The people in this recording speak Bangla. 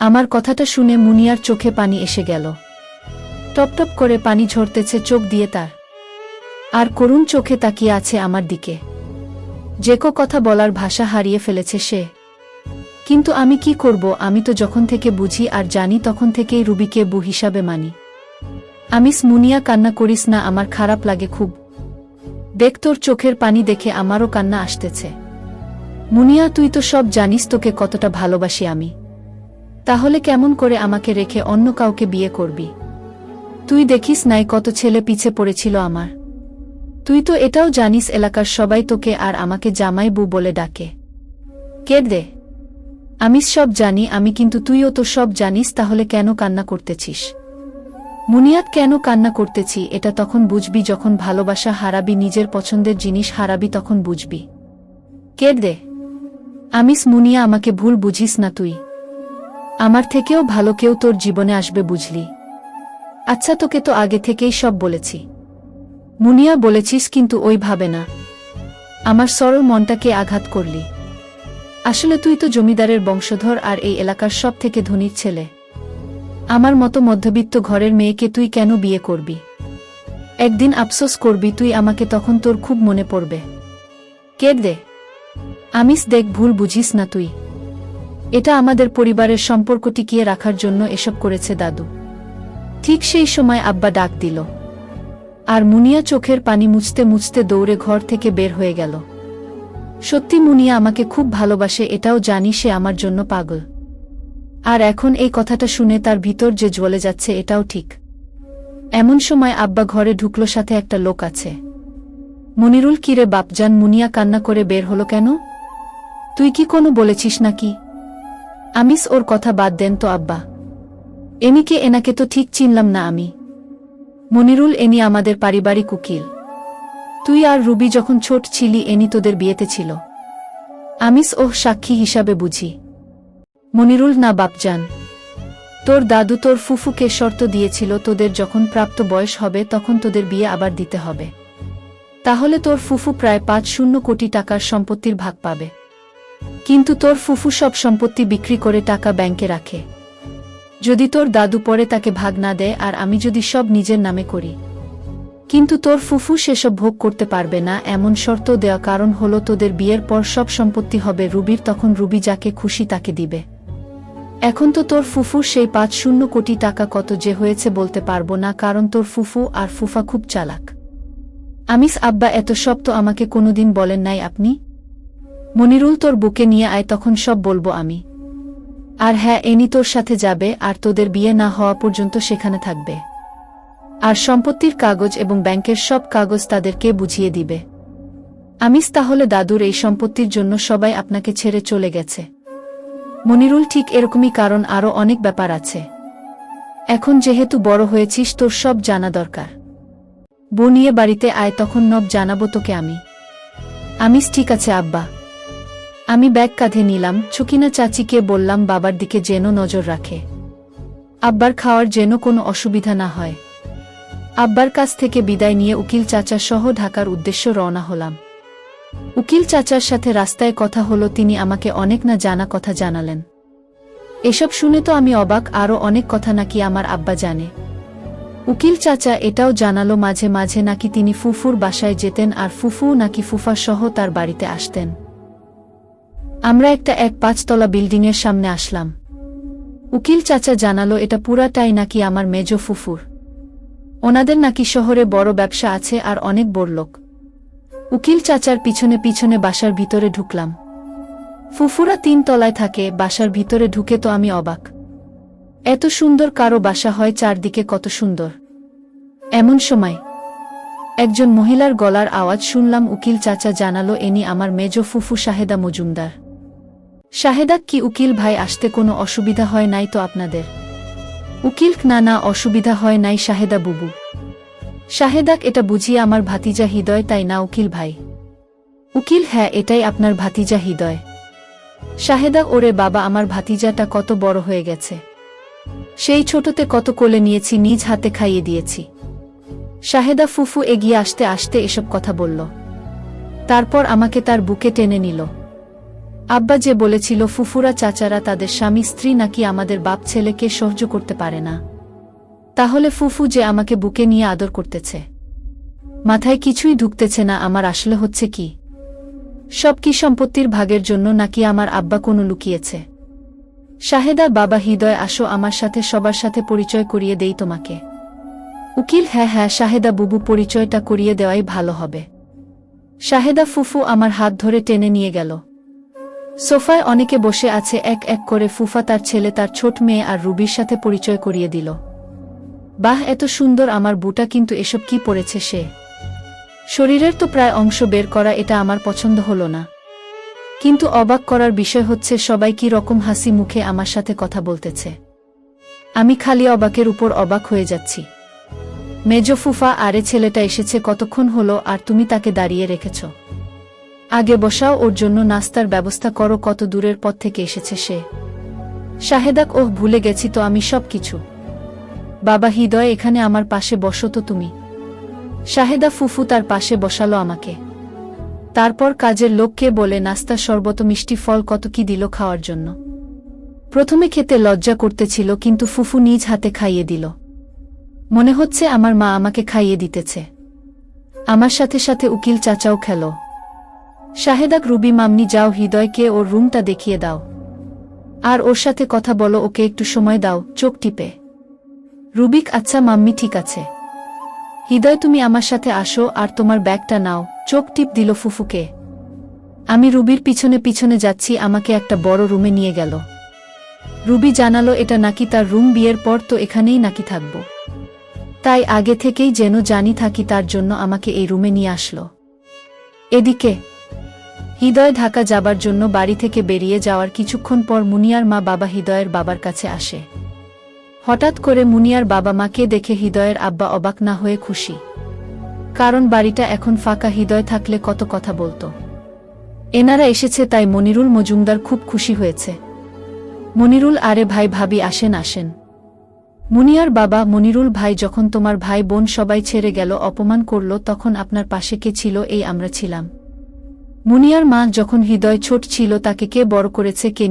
আমার কথাটা শুনে মুনিয়ার চোখে পানি এসে গেল। টপটপ করে পানি ঝরতেছে চোখ দিয়ে তার, আর করুণ চোখে তাকিয়ে আছে আমার দিকে। যেকো কথা বলার ভাষা হারিয়ে ফেলেছে সে। কিন্তু আমি কি করব? আমি তো যখন থেকে বুঝি আর জানি তখন থেকেই রুবিকে বউ হিসাবে মানি। মুনিয়া, কান্না করিস না, আমার খারাপ লাগে খুব। দেখ, তোর চোখের পানি দেখে আমারও কান্না আসতেছে। মুনিয়া, তুই তো সব জানিস তোকে কতটা ভালোবাসি আমি। তাহলে কেমন করে আমাকে রেখে অন্য কাউকে বিয়ে করবি? তুই দেখিস নাই কত ছেলে পিছে পড়েছিল আমার। তুই তো এটাও জানিস এলাকার সবাই তোকে আর আমাকে জামাই বউ বলে ডাকে। কে দে? আমি সব জানি আমি, কিন্তু তুইও তো সব জানিস, তাহলে কেন কান্না করতেছিস? মুনিয়াত, কেন কান্না করতেছি এটা তখন বুঝবি যখন ভালোবাসা হারাবি, নিজের পছন্দের জিনিস হারাবি, তখন বুঝবি। কে দে? মুনিয়া, আমাকে ভুল বুঝিস না তুই। আমার থেকেও ভালো কেউ তোর জীবনে আসবে, বুঝলি? আচ্ছা, তোকে তো আগে থেকেই সব বলেছি। মুনিয়া, বলেছিস, কিন্তু ওই ভাবে না। আমার সরল মনটাকে আঘাত করলি। আসলে তুই তো জমিদারের বংশধর আর এই এলাকার সব থেকে ধনীর ছেলে। আমার মতো মধ্যবিত্ত ঘরের মেয়েকে তুই কেন বিয়ে করবি? একদিন আফসোস করবি তুই আমাকে, তখন তোর খুব মনে পড়বে। কে দে? দেখ, ভুল বুঝিস না তুই। এটা আমাদের পরিবারের সম্পর্ক টিকিয়ে রাখার জন্য এসব করেছে দাদু। ঠিক সেই সময় আব্বা ডাক দিল, আর মুনিয়া চোখের পানি মুছতে মুছতে দৌড়ে ঘর থেকে বের হয়ে গেল। সত্যি মুনিয়া আমাকে খুব ভালোবাসে, এটাও জানি সে আমার জন্য পাগল। আর এখন এই কথাটা শুনে তার ভিতর যে জ্বলে যাচ্ছে এটাও ঠিক। এমন সময় আব্বা ঘরে ঢুকলো, সাথে একটা লোক আছে। মনিরুল, কিরে বাপজান? মুনিয়া কান্না করে বের হলো কেন? তুই কি কোনো বলেছিস নাকি? ওর কথা বাদ দেন তো আব্বা। এনিকে, এনাকে তো ঠিক চিনলাম না আমি। মনিরুল, এনি আমাদের পারিবারিক উকিল। তুই আর রুবি যখন ছোট ছিলি এনি তোদের বিয়েতে ছিল। ওহ, সাক্ষী হিসাবে বুঝি। মনিরুল, না বাপজান, তোর দাদু তোর ফুফুকে শর্ত দিয়েছিল তোদের যখন প্রাপ্ত বয়স হবে তখন তোদের বিয়ে আবার দিতে হবে। তাহলে তোর ফুফু প্রায় ৫০ কোটি টাকার সম্পত্তির ভাগ পাবে। কিন্তু তোর ফুফু সব সম্পত্তি বিক্রি করে টাকা ব্যাংকে রাখে। যদি তোর দাদু পরে তাকে ভাগ না দেয় আর আমি যদি সব নিজের নামে করি, কিন্তু তোর ফুফু সেসব ভোগ করতে পারবে না এমন শর্ত দেওয়া কারণ হলো তোদের বিয়ের পর সব সম্পত্তি হবে রুবির, তখন রুবি যাকে খুশি তাকে দিবে। এখন তো তোর ফুফুর সেই ৫০ কোটি টাকা কত যে হয়েছে বলতে পারবো না, কারণ তোর ফুফু আর ফুফা খুব চালাক। আব্বা, এত সব তো আমাকে কোনোদিন বলেন নাই আপনি। মনিরুল, তোর বুকে নিয়ে আয়, তখন সব বলবো আমি। আর হ্যাঁ, এনি তোর সাথে যাবে আর তোদের বিয়ে না হওয়া পর্যন্ত সেখানে থাকবে। আর সম্পত্তির কাগজ এবং ব্যাংকের সব কাগজ তাদেরকে বুঝিয়ে দিবে। তাহলে দাদুর এই সম্পত্তির জন্য সবাই আপনাকে ছেড়ে চলে গেছে। মনিরুল, ঠিক এরকমই, কারণ আরও অনেক ব্যাপার আছে। এখন যেহেতু বড় হয়েছিস তোর সব জানা দরকার। বউ নিয়ে বাড়িতে আয়, তখন নব জানাবো তোকে আমি। ঠিক আছে আব্বা। আমি ব্যাগ কাঁধে নিলাম। ছুকিনা চাচিকে বললাম বাবার দিকে যেন নজর রাখে, আব্বার খাওয়ার যেন কোনো অসুবিধা না হয়। আব্বার কাছ থেকে বিদায় নিয়ে উকিল চাচা সহ ঢাকার উদ্দেশ্য রওনা হলাম। উকিল চাচার সাথে রাস্তায় কথা হলো, তিনি আমাকে অনেক না জানা কথা জানালেন। এসব শুনে তো আমি অবাক, আরও অনেক কথা নাকি আমার আব্বা জানে। উকিল চাচা এটাও জানালো মাঝে মাঝে নাকি তিনি ফুফুর বাসায় যেতেন আর ফুফু নাকি ফুফা সহ তার বাড়িতে আসতেন। আমরা একটা ৫ তলা বিল্ডিংয়ের সামনে আসলাম। উকিল চাচা জানালো এটা পুরাটাই নাকি আমার মেজ ফুফুর। ওনাদের নাকি শহরে বড় ব্যবসা আছে আর অনেক বড়লোক। উকিল চাচার পিছনে পিছনে বাসার ভিতরে ঢুকলাম। ফুফুরা ৩ তলায় থাকে, বাসার ভিতরে ঢুকে তো আমি অবাক। এত সুন্দর কারো বাসা হয়, চারদিকে কত সুন্দর। এমন সময় একজন মহিলার গলার আওয়াজ শুনলাম। উকিল চাচা জানালো এনি আমার মেজ ফুফু শাহেদা মজুমদার। শাহেদা কি? উকিল ভাই, আসতে কোনো অসুবিধা হয় নাই তো আপনাদের? উকিল, না না, অসুবিধা হয় নাই শাহেদা বুবু। শাহেদাক, এটা বুঝিয়ে আমার ভাতিজা হৃদয়, তাই না উকিল ভাই? উকিল, হ্যাঁ, এটাই আপনার ভাতিজা হৃদয়। শাহেদা, ওরে বাবা, আমার ভাতিজাটা কত বড় হয়ে গেছে। সেই ছোটতে কত কোলে নিয়েছি, নিজ হাতে খাইয়ে দিয়েছি। শাহেদা ফুফু এগিয়ে আসতে আসতে এসব কথা বলল। তারপর আমাকে তার বুকে টেনে নিল। আব্বা যে বলেছিল ফুফুরা চাচারা তাদের স্বামী স্ত্রী নাকি আমাদের বাপ ছেলেকে সহ্য করতে পারে না, তাহলে ফুফু যে আমাকে বুকে নিয়ে আদর করতেছে, মাথায় কিছুই ঢুকতেছে না। আমার আসলে হচ্ছে কি? সব কি সম্পত্তির ভাগের জন্য নাকি আমার আব্বা কোনো লুকিয়েছে? শাহেদা বাবা হৃদয়, আসো আমার সাথে, সবার সাথে পরিচয় করিয়ে দেই তোমাকে। উকিল: হ্যাঁ হ্যাঁ শাহেদা বুবু, পরিচয়টা করিয়ে দেওয়াই ভালো হবে। শাহেদা ফুফু আমার হাত ধরে টেনে নিয়ে গেল। সোফায় অনেকে বসে আছে, এক এক করে ফুফা তার ছেলে, তার ছোট মেয়ে আর রুবির সাথে পরিচয় করিয়ে দিল। বাহ, এত সুন্দর আমার বুটা, কিন্তু এসব কি পড়েছে সে? শরীরের তো প্রায় অংশ বের করা, এটা আমার পছন্দ হলো না। কিন্তু অবাক করার বিষয় হচ্ছে সবাই কি রকম হাসি মুখে আমার সাথে কথা বলতেছে। আমি খালি অবাকের উপর অবাক হয়ে যাচ্ছি। মেজো ফুফা: আরে ছেলেটা এসেছে কতক্ষণ হলো, আর তুমি তাকে দাঁড়িয়ে রেখেছ? আগে বসাও, ওর জন্য নাস্তার ব্যবস্থা করো। কত দূরের পথ থেকে এসেছে সে। শাহেদাক: ওহ ভুলে গেছি তো আমি সব কিছু। বাবা হৃদয়, এখানে আমার পাশে বসো তো তুমি। শাহেদা ফুফু তার পাশে বসালো আমাকে। তারপর কাজের লোককে বলে নাস্তা, শরবত, মিষ্টি ফল, কত কি দিল খাওয়ার জন্য। প্রথমে খেতে লজ্জা করতেছিল, কিন্তু ফুফু নিজ হাতে খাইয়ে দিল। মনে হচ্ছে আমার মা আমাকে খাইয়ে দিতেছে। আমার সাথে সাথে উকিল চাচাও খেল। শাহেদাক: রুবি মাম্নি, যাও হৃদয়কে ওর রুমটা দেখিয়ে দাও, আর ওর সাথে কথা বলো, ওকে একটু সময় দাও। চোখ টিপে রুবিক: আচ্ছা মাম্মি, ঠিক আছে। হৃদয় তুমি আমার সাথে আসো, আর তোমার ব্যাগটা নাও। চোখ টিপ দিল ফুফুকে। আমি রুবির পিছনে পিছনে যাচ্ছি। আমাকে একটা বড় রুমে নিয়ে গেল। রুবি জানালো এটা নাকি তার রুম, বিয়ের পর তো এখানেই নাকি থাকব, তাই আগে থেকেই যেন জানি থাকি, তার জন্য আমাকে এই রুমে নিয়ে আসলো। এদিকে হৃদয় ঢাকা যাবার জন্য বাড়ি থেকে বেরিয়ে যাওয়ার কিছুক্ষণ পর মুনিয়ার মা বাবা হৃদয়ের বাবার কাছে আসে। হঠাৎ করে মুনিয়ার বাবা মাকে দেখে হৃদয়ের আব্বা অবাক না হয়ে খুশি, কারণ বাড়িটা এখন ফাঁকা। হৃদয় থাকলে কত কথা বলতো। এনারা এসেছে তাই মনিরুল মজুমদার খুব খুশি হয়েছে। মনিরুল: আরে ভাই ভাবি, আসেন আসেন। মুনিয়ার বাবা: মনিরুল ভাই, যখন তোমার ভাই বোন সবাই ছেড়ে গেল, অপমান করল, তখন আপনার পাশে কে ছিল? এই আমরা ছিলাম। মুনিয়ার মা: যখন হৃদয় ছোট ছিল তাকে কে বড় করেছে, কে